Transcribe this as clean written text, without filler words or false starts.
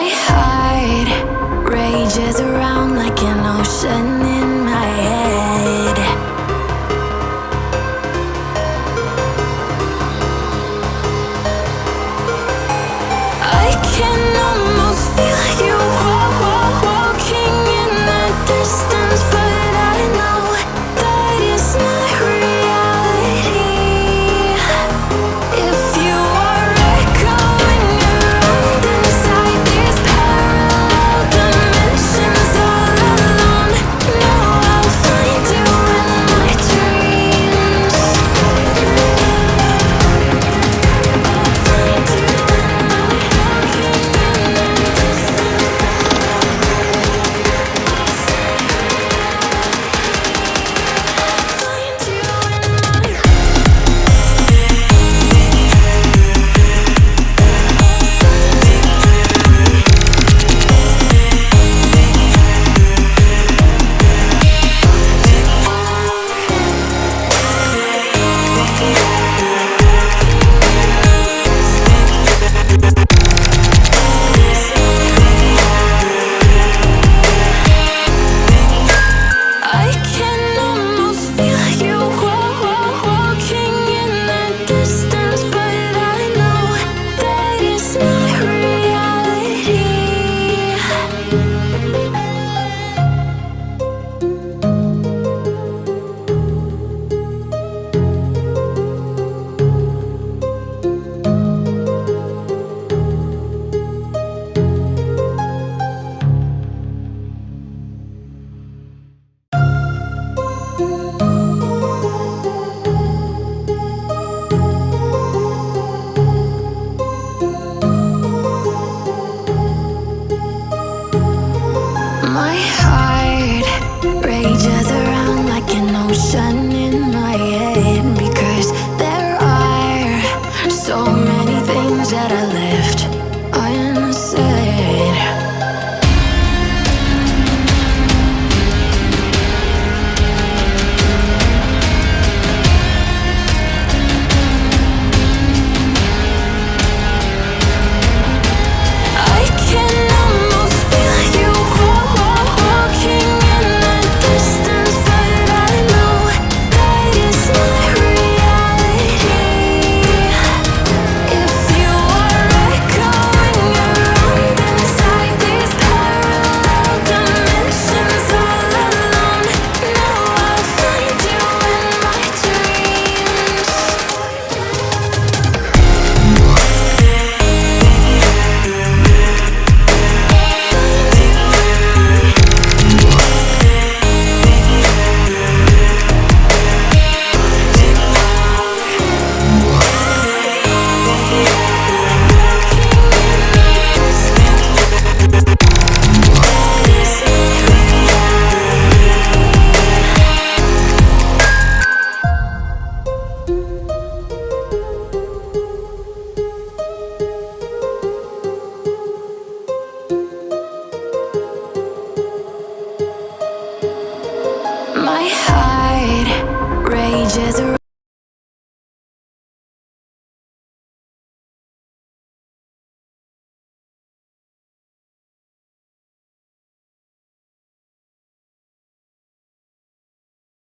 My heart rages around like an ocean in my head. I can almost feel you walking in the distance, but I know that it's not reality. If you are echoing around inside these parallel dimensions all alone, know I'll find you in my dreams. I'll find you in my walking in the distance. Find you in my I can almost feel you walking in the distance, but I know that it's not reality. My heart rages around like an ocean in my head, because there are so many things that I left unsaid. I can almost feel you walking in the distance, but I know that it's not reality. If you are echoing around inside these parallel dimensions all alone, know I'll find you in my dreams. My heart rages around